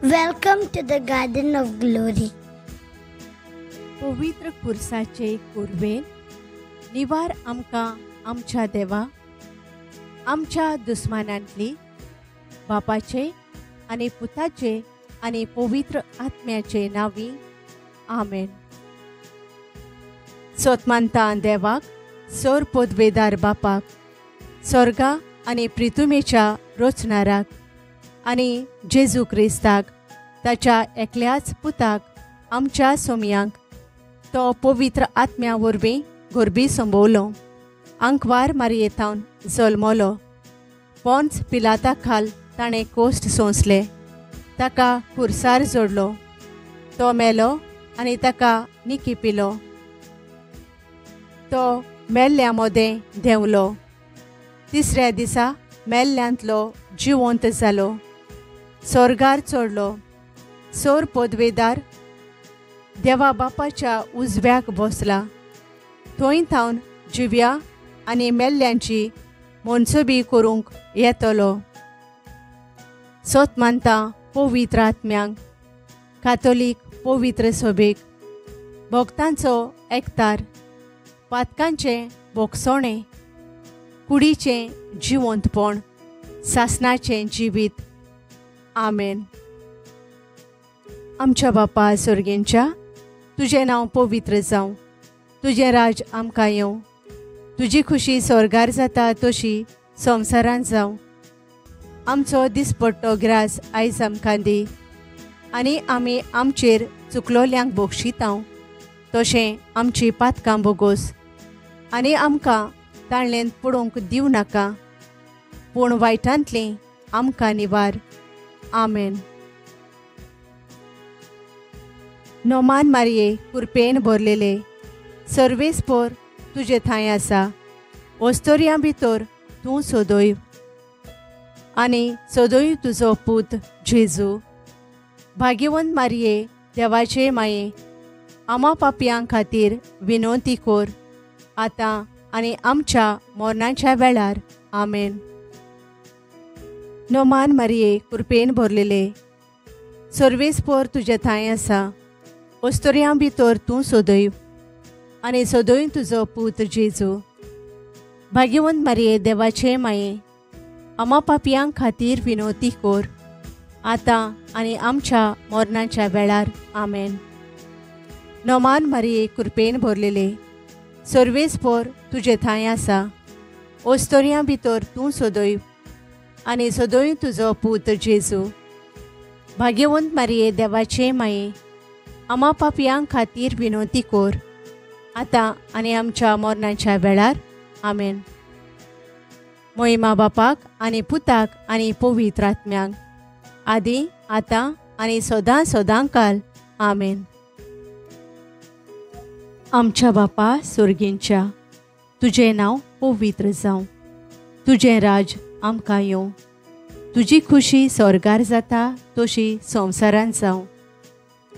Welcome to the Garden of Glory. पवित्र खुर्साचे कुरवेन निवार आमकां आमच्या देवा, आमच्या दुस्मानांतली, बापाचे आनी पुताचे आनी पवित्र आत्म्याचे नांवी. आमेन. सोतमानता देवाक, सोर पोदवेदार बापाक, स्वर्गा आनी पृथ्वीच्या रचणाराक आनी जेजू क्रिस्ताक, ताच्या एकल्याच पुताक, आमच्या सोमयांक तो पवित्र आत्म्या वरवीं घोरबी संभोवलो, आंकवार मारयेतावन जल्मलो, पोंच पिलाता खाल ताणें कोश्ट सोंसले, ताका खुर्सार जोडलो, तो मेलो आनी ताका निकिपिलो, तो मेल्ल्या मोदें देंवलो, तिसऱ्या दिसा मेल्ल्यांतलो जिवंत जालो, स्वर्गार चडलो, सोर पोदवेदार देवा बापाच्या उजव्याक बसला, थंय थावन जिव्या आनी मेल्ल्यांची मनसुबी करूंक येतलो. सोत मानता पवित्र आत्म्यांक, कातोलीक पवित्र सभेक, भक्तांचो एकतार, पातकांचें बोगसोणें, कुडीचें जिवंतपण, सासणाचें जिवीत. आमेन. आमच्या बापा स्वर्गेंच्या, तुजें नांव पवित्र जावं, तुजें राज आमकां येवं, तुजी खुशी स्वर्गार जाता तशी संवसारांत जावं. आमचो दिसपट्टो ग्रास आयज आमकां दी, आनी आमी आमचेर चुकलोल्यांक बक्षितांव तशें आमची पातकां बोगोस, आनी आमकां ताळ्ळेंत पडूंक दिवं नाका, पूण वायटांतलीं आमकां निवार. आमेन. नोमान मारये कुरपेन भरलेले, सर्वेस्पोर तुजे थंय आसा, ओस्तोरयां भितर तूं सोदोयव, आनी सोदोयव तुजो पूत जेजू. भाग्यवंत मारये देवाचे माये, आमा पापयां खातीर विनोती कोर, आतां आनी आमच्या मरणाच्या वेळार. आमेन. नोमान मारये कुरपेन भरलेले, सर्वेस्पोर तुजे थंय आसा, ओस्तोरयां भितर तूं सोदोयव, आनी सोदोयव तुजो पूत जेजू. भाग्यवंत मारये देवाचे माये, आमा पापयां खातीर विनोती कोर, आतां आनी आमच्या मरणाच्या वेळार. आमेन. नोमान मारये कुरपेन भरलेले, सर्वेस्पोर तुजे थंय आसा, ओस्तोरयां भितर तूं सोदोयव, आनी सोदोयव तुजो पूत जेजू. भाग्यवंत मारये देवाचे माये, आमा पापयां खातीर विनोती कोर, आतां आनी आमच्या मरणाच्या वेळार. आमेन. मोहिमा बापाक आनी पुताक आनी पवित्र आत्म्यांक, आदी आतां आनी सदां सदांकाल. आमेन. आमच्या बापा स्वर्गेंच्या, तुजें नांव पवित्र जावं, तुजें राज आमकां येवं, तुजी खुशी स्वर्गार जाता तशी संवसारांत जावं.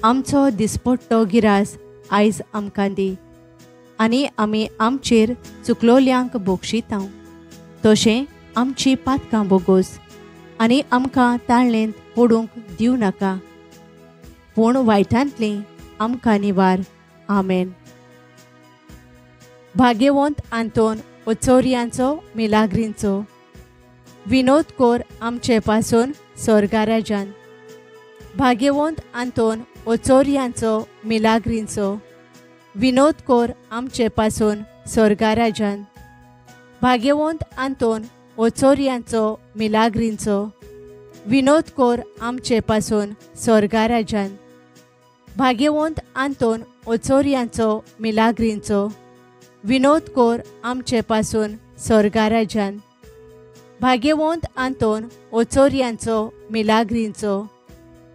आमचो दिसपट्टो गिरास आयज आमकां दी, आनी आमी आमचेर चुकलोल्यांक बक्षितांव तशें आमची पातकां बोगोस, आनी आमकां ताळ्ळेंत पडूंक दिवं नाका, पूण वायटांतलीं आमकां निवार. आमेन. भाग्यवंत आंतोन ओचोरयांचो मिलाग्रींचो, विनोद कोर आमचे पासून स्वर्गाराजान. भाग्यवंत आंतोन ओचोरयांचो मिलाग्रींचो, विनोद कोर आमचे पासून स्वर्गाराजान. भाग्यवंत आंतोन ओचोरयांचो मिलाग्रींचो, विनोद कोर आमचे पासून स्वर्गाराजान. भाग्यवंत आंतोन ओचोरयांचो मिलाग्रींचो, विनोद कोर आमचे पासून स्वर्गाराजान. भाग्यवंत आंतोन ओचोरयांचो मिलाग्रींचो,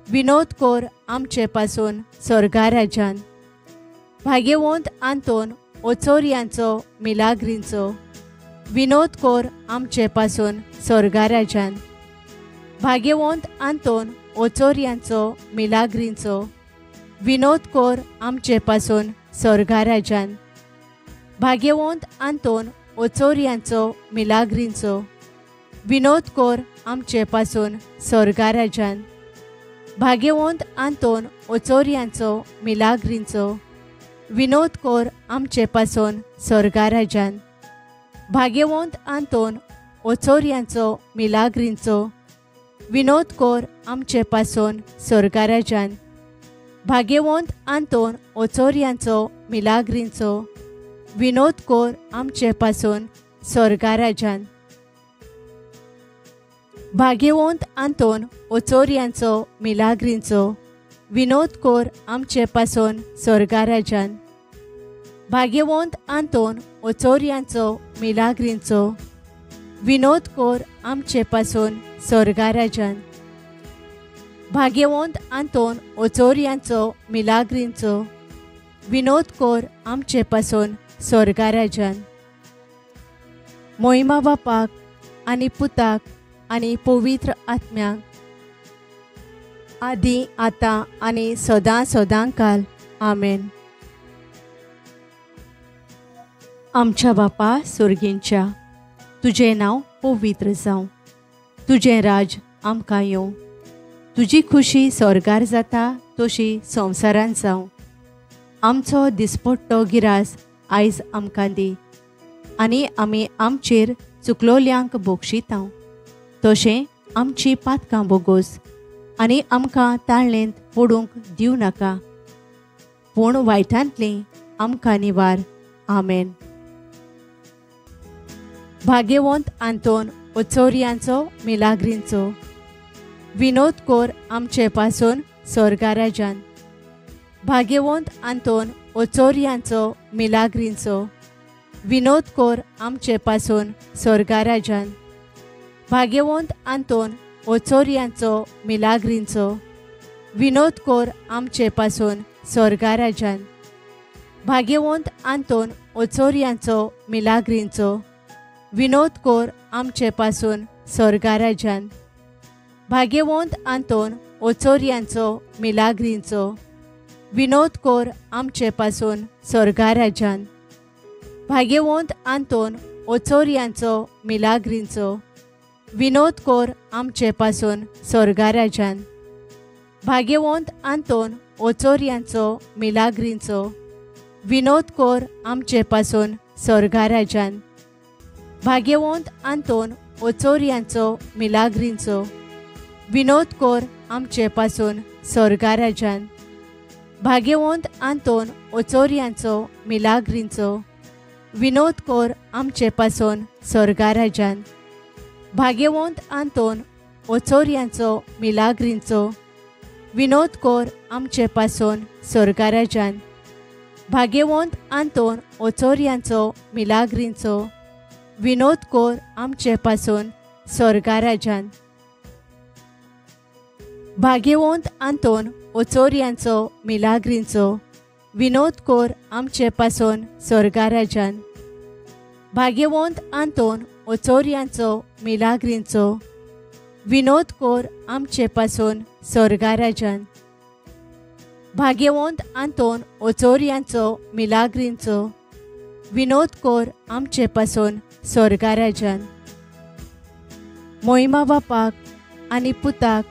विनोद कोर आमचे पासून स्वर्गाराजान. भाग्यवंत आंतोन ओचोरयांचो मिलाग्रींचो, विनोद कोर आमचे पासून स्वर्गाराजान. भाग्यवंत आंतोन ओचोरयांचो मिलाग्रींचो, विनोद कोर आमचे पासून स्वर्गाराजान. भाग्यवंत आंतोन ओचोरयांचो मिलाग्रींचो, विनोद कोर आमचे पासून स्वर्गाराजान. भाग्यवंत आंतोन ओचोरियांचो मिलाग्रींचो विनोद कोर आमचे पासून स्वर्गा राजान। भाग्यवंत आंतोन ओचोरियांचो मिलाग्रींचो विनोद कोर आमचे पासून स्वर्गा राजान। भाग्यवंत आंतोन ओचोरियांचो मिलाग्रींचो विनोद कोर आमचे पासून स्वर्गा राजान। भाग्यवंत आंतोन ओचोरियांचो मिलाग्रींचो विनोद कोर आमचे पासून स्वर्गा राजान। भाग्यवंत आंतोन ओचोरियांचो मिलाग्रींचो विनोद कोर आमचे पासून स्वर्गा राजान। भाग्यवंत आंतोन ओचोरियांचो मिलाग्रींचो विनोद कोर आमचे पासून स्वर्गा राजान। मोहिमा बापाक आनी पुताक आनी पवित्र आत्म्याक आदी आतां आनी सदां सदांकाल आमेन। आमच्या बापा सुर्गींच्या तुजें नांव पवित्र जावं, तुजें राज आमकां येवं, तुजी खुशी स्वर्गार जाता तशी संवसारांत जावं। आमचो दिसपट्टो गिरास आयज आमकां दी आनी आमी आमचेर चुकलोल्यांक बक्षितांव, तशें आमची पातकां बोगोस आनी आमकां ताळणेंत पडूंक दिवं नाका, पूण वायटांतलीं आमकां निवार। आमेन। भाग्यवंत आंतोन ओचोरियांचो मिलाग्रींचो विनोद कोर आमचे पासून स्वर्गा राजान। भाग्यवंत आंतोन ओचोरियांचो मिलाग्रींचो विनोद कोर आमचे पासून स्वर्गा राजान। भाग्यवंत आंतोन ओचोरियांचो मिलाग्रींचो विनोद कोर आमचे पासून स्वर्गा राजान। भाग्यवंत आंतोन ओचोरियांचो मिलाग्रींचो विनोद कोर आमचे पासून स्वर्गा राजान। भाग्यवंत आंतोन ओचोरियांचो मिलाग्रींचो विनोद कोर आमचे पासून स्वर्गा राजान। भाग्यवंत आंतोन ओचोरियांचो मिलाग्रींचो विनोद कोर आमचे पासून स्वर्गा राजान। भाग्यवंत आंतोन ओचोरियांचो मिलाग्रींचो विनोद कोर आमचे पासून स्वर्गा राजान। भाग्यवंत आंतोन ओचोरियांचो मिलाग्रींचो विनोद कोर आमचे पासून स्वर्गा राजान। भाग्यवंत आंतोन ओचोरियांचो मिलाग्रींचो विनोद कोर आमचे पासून स्वर्गा राजान। भाग्यवंत आंतोन ओचोरियांचो मिलाग्रींचो विनोद कोर आमचे पासून स्वर्गा राजान। भाग्यवंत आंतोन ओचोरियांचो मिलाग्रींचो विनोद कोर आमचे पासून स्वर्गा राजान। भाग्यवंत आंतोन ओचोरियांचो मिलाग्रींचो विनोद कोर आमचे पासून स्वर्गा राजान। भाग्यवंत आंतोन ओचोरियांचो मिलाग्रींचो विनोद कोर आमचे पासून स्वर्गा राजान। भाग्यवंत आंतोन ओचोरियांचो मिलाग्रींचो विनोद कोर आमचे पासून स्वर्गा राजान। मोहिमा बापाक आनी पुताक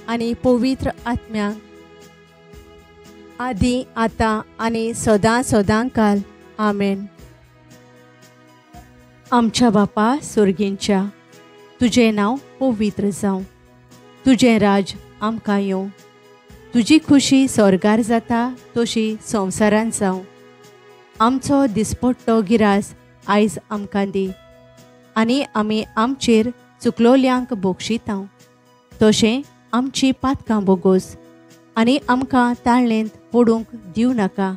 आनी पवित्र आत्म्याक आदी आतां आनी सदां सदांकाल आमेन। आमच्या बापा सुर्गींच्या तुजें नांव पवित्र जावं, तुजें राज आमकां येवं, तुजी खुशी स्वर्गार जाता तशी संवसारांत जावं। आमचो दिसपट्टो गिरास आयज आमकां दी आनी आमी आमचेर चुकलोल्यांक बक्षितांव, तशें आमची पातकां बोगोस आनी आमकां ताळणेंत पडूंक दिवं नाका,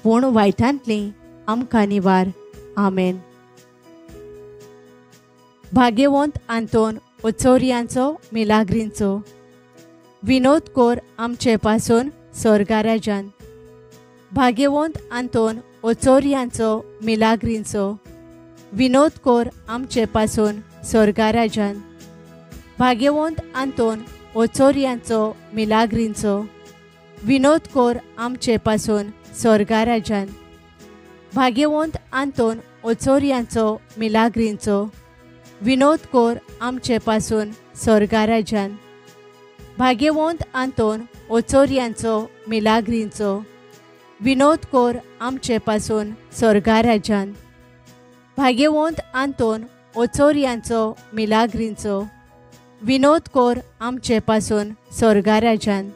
पूण वायटांतलीं आमकां निवार। आमेन। भाग्यवंत आंतोन ओचोरियांचो मिलाग्रींचो विनोद कोर आमचे पासून स्वर्गा राजान। भाग्यवंत आंतोन ओचोरियांचो मिलाग्रींचो विनोद कोर आमचे पासून स्वर्गा राजान। भाग्यवंत आंतोन ओचोरियांचो मिलाग्रींचो विनोद कोर आमचे पासून स्वर्गा राजान। भाग्यवंत आंतोन ओचोरियांचो मिलाग्रींचो विनोद कोर आमचे पासून स्वर्गा राजान। भाग्यवंत आंतोन ओचोरियांचो मिलाग्रींचो विनोद कोर आमचे पासून स्वर्गा राज्यान। भाग्यवंत आंतोन ओचोरियांचो मिलाग्रींचो विनोद कोर आमचे पासून स्वर्गा राज्यान।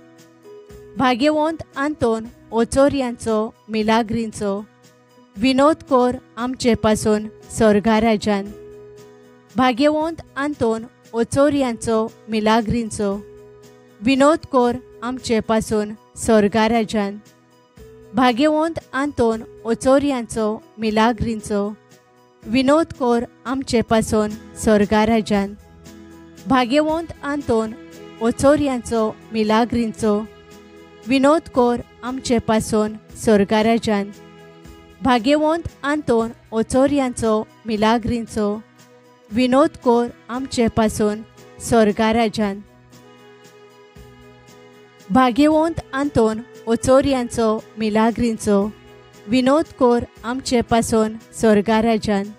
भाग्यवंत आंतोन ओचोरियांचो मिलाग्रींचो विनोद कोर आमचे पासून स्वर्गा राज्यान। भाग्यवंत आंतोन ओचोरियांचो मिलाग्रींचो विनोद कोर आमचे पासून स्वर्गा राज्यान। भाग्यवंत आंतोन ओचोरियांचो मिलाग्रींचो विनोद कोर आमचे पासून स्वर्गा राज्यान। भाग्यवंत आंतोन ओचोरियांचो मिलाग्रींचो विनोद कोर आमचे पासून स्वर्गा राज्यान। भाग्यवंत आंतोन ओचोरियांचो मिलाग्रींचो विनोद कोर आमचे पासून स्वर्गा राज्यान। भाग्यवंत आंतोन ओचोरियांचो मिलाग्रींचो विनोद कोर आमचे पासून स्वर्गा राज्यान।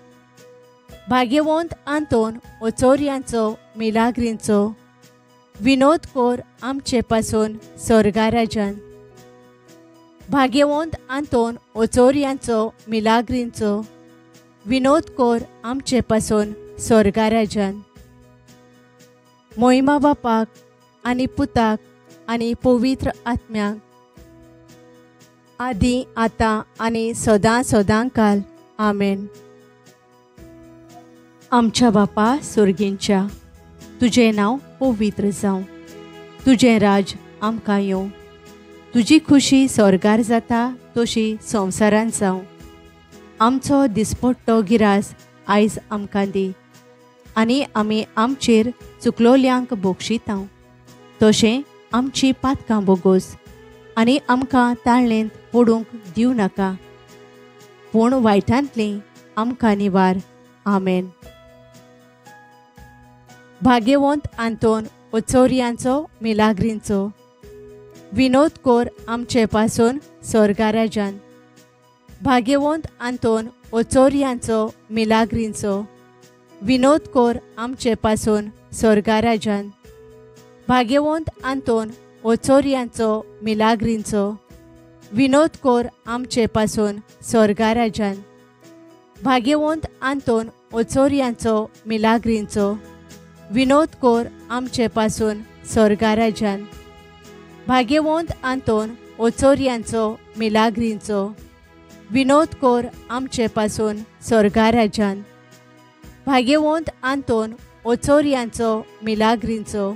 भाग्यवंत आंतोन ओचोरियांचो मिलाग्रींचो विनोद कोर आमचे पासून स्वर्गा राज्यान। भाग्यवंत आंतोन ओचोरियांचो मिलाग्रींचो विनोद कोर आमचे पासून स्वर्गा राज्यान। मोहिमा बापाक आनी पुताक आनी पवित्र आत्म्याक आदी आतां आनी सदां सदांकाल आमेन। आमच्या बापा सुर्गींच्या तुजें नांव पवित्र जावं, तुजें राज आमकां येवं, तुजी खुशी स्वर्गार जाता तशी संवसारांत जावं। आमचो दिसपट्टो गिरास आयज आमकां दी आनी आमी आमचेर चुकलोल्यांक बक्षितांव, तशें आमची पातकां बोगोस आनी आमकां ताळणेंत पडूंक दिवं नाका, पूण वायटांतलीं आमकां निवार। आमेन। भाग्यवंत आंतोन ओचोरियांचो मिलाग्रींचो विनोद कोर आमचे पासून स्वर्गा राज्यान। भाग्यवंत आंतोन ओचोरियांचो मिलाग्रींचो विनोद कोर आमचे पासून स्वर्गा राज्यान। भाग्यवंत आंतोन ओचोरियांचो मिलाग्रींचो विनोद कोर आमचे पासून स्वर्गा राज्यान। भाग्यवंत आंतोन ओचोरियांचो मिलाग्रींचो विनोद कोर आमचे पासून स्वर्गा राज्यान। भाग्यवंत आंतोन ओचोरियांचो मिलाग्रींचो विनोद कोर आमचे पासून स्वर्गा राज्यान। भाग्यवंत आंतोन ओचोरियांचो मिलाग्रींचो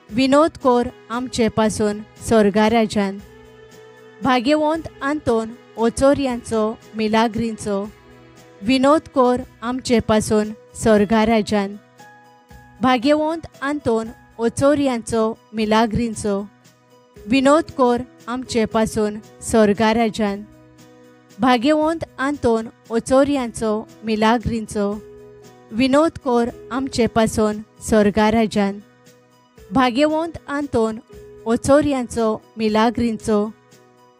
विनोद कोर आमचे पासून स्वर्गा राज्यान। भाग्यवंत आंतोन ओचोरियांचो मिलाग्रींचो विनोद कोर आमचे पासून स्वर्गा राज्यान। भाग्यवंत आंतोन ओचोरियांचो मिलाग्रींचो विनोद कोर आमचे पासून स्वर्गा राज्यान। भाग्यवंत आंतोन ओचोरियांचो मिलाग्रींचो विनोद कोर आमचे पासून स्वर्गा राज्यान। भाग्यवंत आंतोन ओचोरियांचो मिलाग्रींचो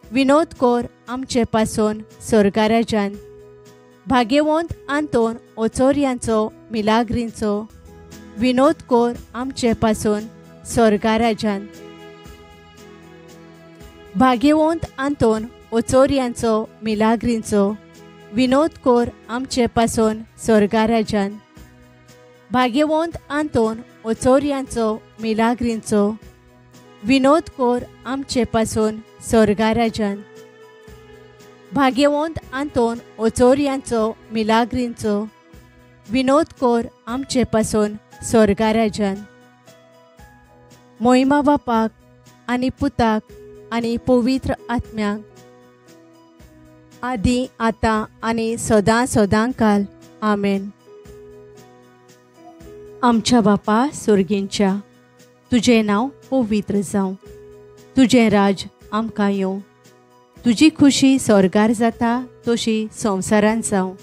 विनोद कोर आमचे पासून स्वर्गा राज्यान। भाग्यवंत आंतोन ओचोरियांचो मिलाग्रींचो विनोद कोर आमचे पासून स्वर्गा राज्यान। भाग्यवंत आंतोन ओचोरियांचो मिलाग्रींचो विनोद कोर आमचे पासून स्वर्गा राज्यान। भाग्यवंत आंतोन ओचोरियांचो मिलाग्रींचो विनोद कोर आमचे पासून स्वर्गा राज्यान। भाग्यवंत आंतोन ओचोरियांचो मिलाग्रींचो विनोद कोर आमचे पासून स्वर्गा राज्यान। मोहिमा बापाक आनी पुताक आनी पवित्र आत्म्याक आदी आतां आनी सदां सदांकाल आमेन। आमच्या बापा सुर्गींच्या तुजें नांव पवित्र जावं, तुजें राज आमकां येवं, तुजी खुशी स्वर्गार जाता तशी संवसारांत जावं।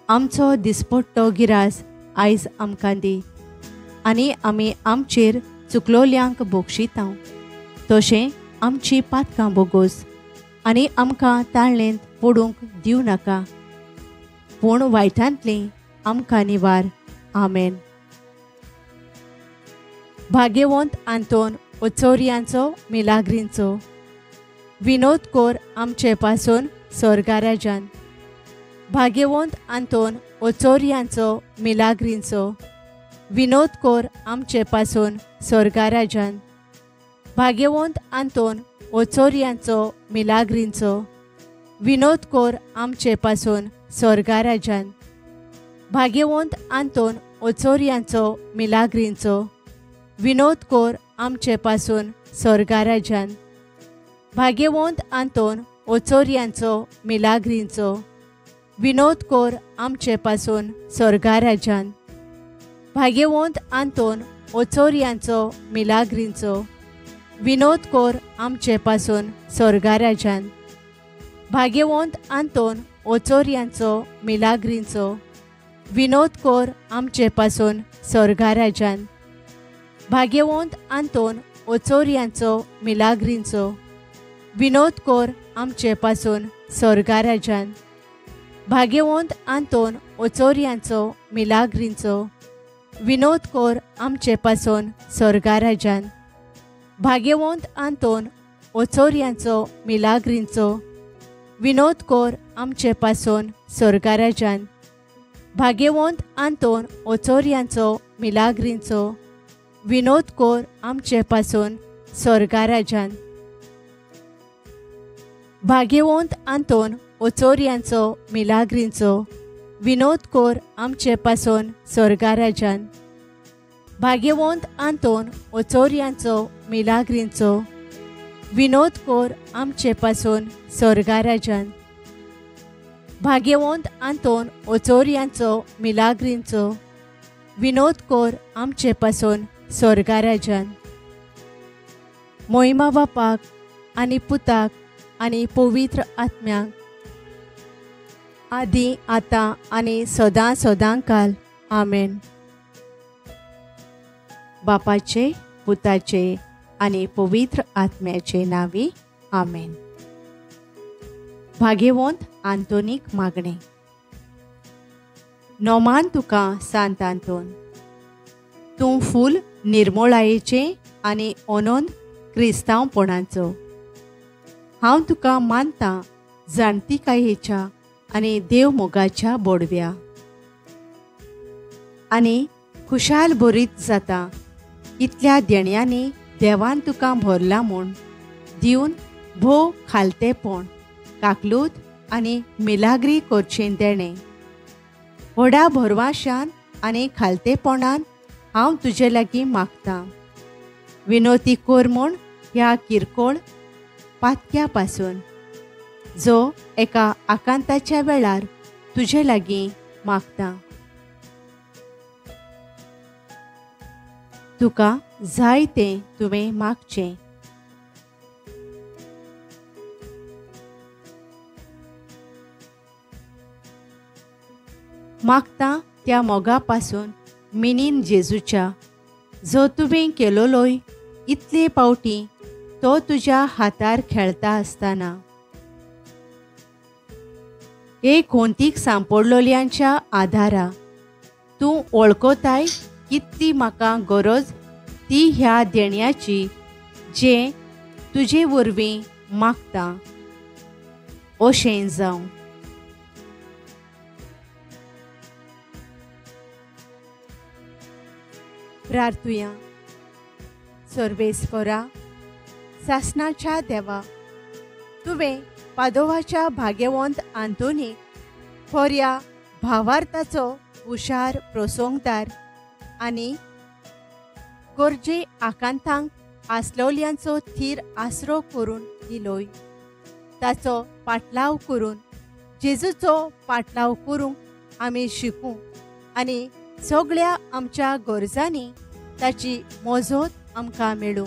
आमचो दिसपट्टो गिरास आयज आमकां दी आनी आमी आमचेर चुकलोल्यांक बक्षितांव, तशें आमची पातकां बोगोस आनी आमकां ताळणेंत पडूंक दिवं नाका, पूण वायटांतलीं आमकां निवार। आमेन। भाग्यवंत आंतोन ओचोरयांचो मिलाग्रींचो विनोद कोर आमचे पासून स्वर्गाराजान भाग्यवंत आंतोन ओचोरयांचो मिलाग्रींचो विनोद कोर आमचे पासून स्वर्गाराजान भाग्यवंत आंतोन ओचोरयांचो मिलाग्रींचो विनोद कोर आमचे पासून स्वर्गाराजान भाग्यवंत आंतोन ओचोरयांचो मिलाग्रींचो विनोद कोर आमचे पासून स्वर्गाराजान भाग्यवंत आंतोन ओचोरयांचो मिलाग्रींचो विनोद कोर आमचे पासून स्वर्गाराजान भाग्यवंत आंतोन ओचोरयांचो मिलाग्रींचो विनोद कोर आमचे पासून स्वर्गाराजान भाग्यवंत आंतोन ओचोरयांचो मिलाग्रींचो विनोद कोर आमचे पासून स्वर्गाराजान भाग्यवंत आंतोन ओचोरयांचो मिलाग्रींचो विनोद कोर आमचे पासून स्वर्गाराजान भाग्यवंत आंतोन ओचोरयांचो मिलाग्रींचो विनोद कोर आमचे पासून स्वर्गाराजान भाग्यवंत आंतोन ओचोरयांचो मिलाग्रींचो विनोद कोर आमचे पासून स्वर्गाराजान भाग्यवंत आंतोन ओचोरयांचो मिलाग्रींचो विनोद कोर आमचे पासून स्वर्गाराजान भाग्यवंत आंतोन ओचोरयांचो मिलाग्रींचो विनोद कोर आमचे पासून स्वर्गाराजान भाग्यवंत आंतोन ओचोरयांचो मिलाग्रींचो विनोद कोर आमचे पासून स्वर्गाराजान भाग्यवंत आंतोन ओचोरयांचो मिलाग्रींचो विनोद कोर आमचे पासून स्वर्गाराजान मोहिमा बापाक आनी पुताक आनी पवित्र आत्म्याक आदी आतां आनी सदां सदांकाल आमेन. बापाचे पुताचे आनी पवित्र आत्म्याचे नावी आमेन. भाग्यवंत आंतोनीक मागणे. नोमान तुका सांत आंतोन, तूं फूल निर्मळायेचें आनी ओनोंद क्रिस्तांवपणाचो. हांव तुका मानतां जाणटिकायेच्या आनी देव मोगाच्या बोडव्या आनी खुशाल भरीत जाता इतल्या देण्यांनी देवान तुका भरला म्हूण दिवन भोव खालतेपण काकलूत आनी मिलाग्री करचें देणें. व्हडा भरवाशान आनी खालतेपणान हांव तुजे लागीं मागतां. विनोती कोर म्हूण ह्या किरकोळ पातक्या पासून जो एका आकांताच्या वेळार तुजे लागीं मागतां. तुका जाय तें तुवें मागचें. मागतां त्या मोगा पासून मिनीन जेजूच्या जो तुवें केलोलोय इतले पावटी तो तुज्या हातार खेळता आसतना. एक कोंतीक सांपडलोल्यांच्या आदारा तूं वळखताय कितली म्हाका गरज ती ह्या देण्याची जें तुजे वरवीं मागतां. अशें जावं. प्रार्थुया. सर्वेस्परा सासणाच्या देवा, तुवें पादोवाच्या भाग्यवंत आंतोनीक खोऱ्या भावार्थाचो हुशार प्रसंगदार आनी गरजे आकांतांक आसलोल्यांचो थीर आसरो करून दिलोय. ताचो पाटलाव करून जेजूचो पाटलाव करूंक आमी शिकूं आनी सगळ्या आमच्या गरजांनी ताची मोजत आमकां मेळूं.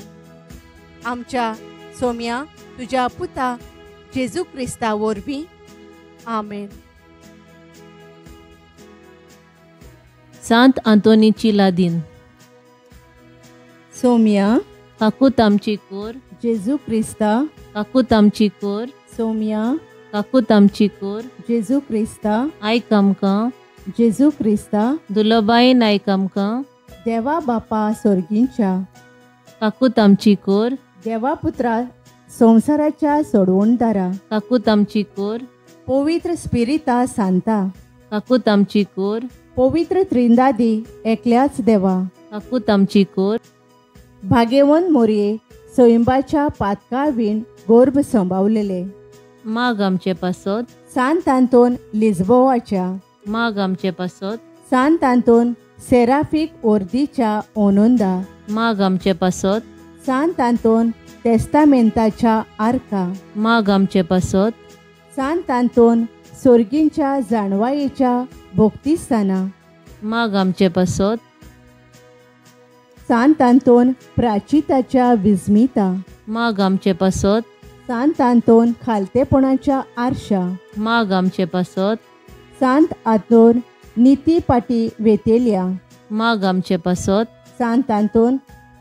आमच्या सोम्या तुज्या पुता जेजू क्रिस्ता वरवीं. आमेन. सांत आंतोनीची लादीन. सोम्या काकूत आमची कोर. जेजू क्रिस्ता काकूत आमची कोर. सोम्या काकूत आमची कोर. जेजू क्रिस्ता आयक आमकां. जेजू क्रिस्ता दुलोबायन आयक आमकां. देवा बापा सर्गींच्या काकूत आमची कोर, देवा पुत्रा संवसाराच्या सोडवणदारा, काकूत आमची कोर, पवित्र स्पिरिता सांता, काकूत आमची कोर, पवित्र त्रिंदादी एकल्याच देवा, काकूत आमची कोर, भाग्यवन मोरये स्वयंबाच्या पातका विण गोर्भ संभावलेले, माग आमचे पासत, सांत आंतोन लिझबोवाच्या, माग आमचे पासत, सांत आंतोन सेराफिक ओर्दीच्या ओनोंदा, माग आमचे पासत, सांत आंतोन टेस्टामेंताच्या आर्का, माग आमचे पासत, सांत आंतोन सोर्गींच्या जाणवायेच्या भोक्तिस्थाना, माग आमचे पासत, सांत आंतोन प्राचिताच्या विस्मिता, माग आमचे पासत, सांत आंतोन खालतेपणाच्या आरशा, माग आमचे पासत, सांत आंतोन नीती पाटी वेतेल्या, माग आमचे पासत, सांत आंतोन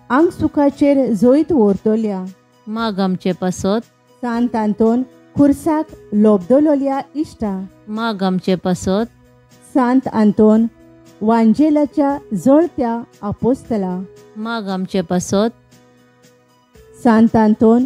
आंग सुखाचेर जोईत ओरतोल्या, माग आमचे पासत, सांत आंतोन खुर्साक लोबदोलोल्या इश्टा, माग आमचे पासत, सांत आंतोन वांजेलाच्या जळत्या आपोस्तला, माग आमचे पासत, सांत आंतोन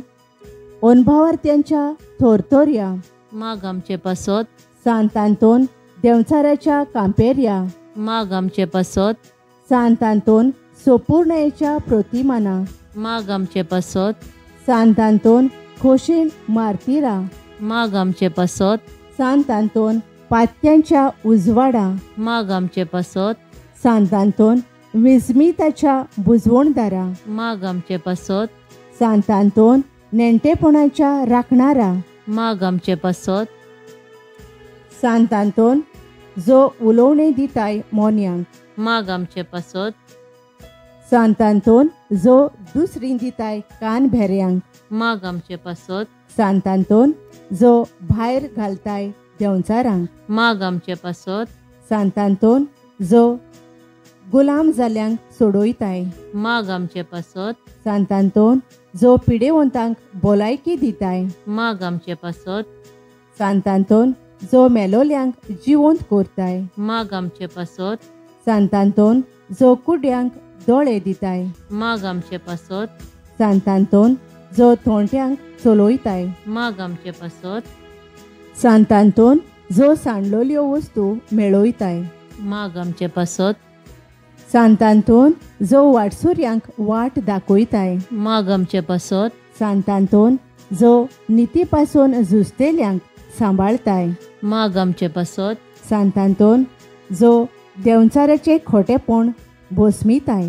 ओनभावार्थ्यांच्या थोरथोऱ्या, माग आमचे पासत, सांत आंतोन देवचाराच्या कांपेऱ्या, माग आमचे पासत, सांत आंतोन सोपूर्णयेच्या प्रतिमाना, माग आमचे पासत, सांत आंतोन खोशेन मार्तिरा, माग आमचे पासत, सांत आंतोन पात्यांच्या उजवाडा, माग आमचे पासत, सांत आंतोन विस्मिताच्या बुजवणदारा, माग आमचे पासत, सांत आंतोन नेणटेपणाच्या राखणारा, माग आमचे पासत, सांत आंतोन जो उलोवणे दिताय मोन्यांक, माग आमचे पासत, सांत आंतोन जो दुसरी दिताय कान भेऱ्यांक, माग आमचे पासत, सांत आंतोन जो भायर घालताय देंवचारांक, माग आमचे पासत, सांत आंतोन जो गुलाम जाल्यांक सोडयताय, माग आमचे पासत, सांत आंतोन जो पिडेवंतांक भलायकी दिताय, माग आमचे पासत, सांत आंतोन जो मेलोल्यांक जिवंत करताय, माग आमचे पासत, सांत आंतोन जो कुड्यांक दोळे दिताय, माग आमचे पासत, सांत आंतोन जो थोंट्यांक चलोयताय, माग आमचे पासत, सांत आंतोन जो सांडलोल्यो वस्तू मेळयताय, माग आमचे पासत, सांत आंतोन जो वाटसुऱ्यांक वाट दाखयताय, माग आमचे पासत, सांत आंतोन जो निती पासून झुजतेल्यांक सांबाळताय, माग आमचे पासत, सांत आंतोन जो देंवचाराचे खोटेपण भोसमिताय,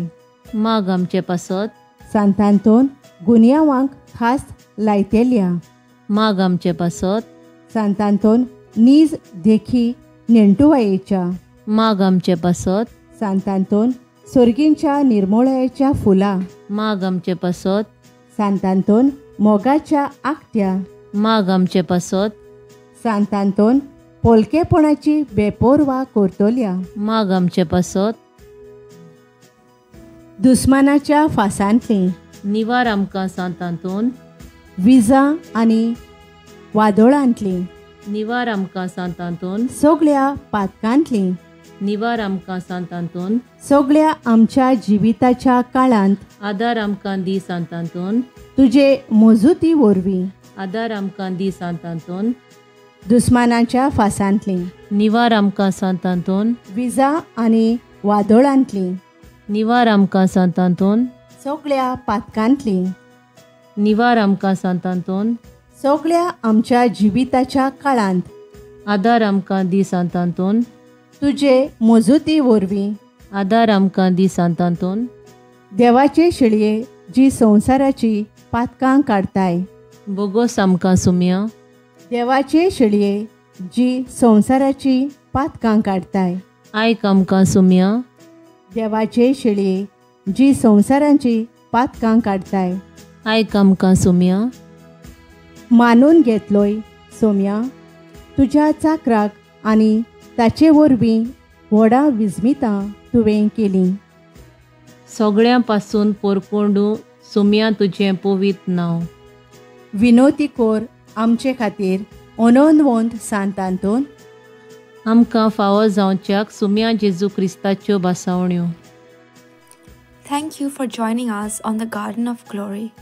माग आमचे पासत, सांत आंतोन गुन्यांवांक खास लायतेल्या, माग आमचे पासत, सांत आंतोन नीज देखी नेणटुवायेच्या, माग आमचे पासत, सांत आंतोन सोर्गींच्या निर्मोळ्याच्या फुला, माग आमचे पासत, सांत आंतोन मोगाच्या आकट्या, माग आमचे पासत, सांत आंतोन पोलकेपणाची बेपोरवा करतोल्या, माग आमचे पासत, दुस्मानाच्या फासांतली, निवार आमकां सांत आंतोन, विजा आनी वादोळांतली, निवार आमकां सांत आंतोन, सगळ्या पातकांतली, निवार आमकां सांत आंतोन, सगळ्या आमच्या जिविताच्या काळांत आदार आमकां दी सांत आंतोन, तुजे मजूती वरवीं, आदार आमकां दी सांत आंतोन, दुस्मानाच्या फासांतली, निवार आमकां सांत आंतोन, विजा आनी वादोळांतली, निवार आमकां सांत आंतोन, सगळ्या पातकांतली, निवार आमकां सांत आंतोन, सगळ्या आमच्या जिविताच्या काळांत आदार आमकां दी सांत आंतोन, तुजे मजूती वरवीं, आदार आमकां दी सांत आंतोन, देवाचे शिळये जी संवसाराची पातकां काडताय, बोगोस आमकां सुम्या, देवाचे शिळये जी संवसाराची पातकां काडताय, आयक आमकां सुम्या, देवाचे शिळये जी संवसाराची पातकां काडताय, आयक आमकां सुम्या, मानून घेतलोय सोम्या तुज्या चाकराक आनी ताचे वरवीं व्हडा विस्मितां तुवें केलीं. सगळ्यां पासून पोरकोंडू सुम्या तुजें पवित्र नांव. विनोती कोर आमचे खातीर ओनोंदवंत सांत आंतोन. आमकां फावो जावच्याक सुम्या जेजू क्रिस्ताच्यो बासावण्यो. Thank you for joining us on the Garden of Glory.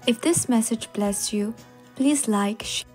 If this message blessed you, please like, share.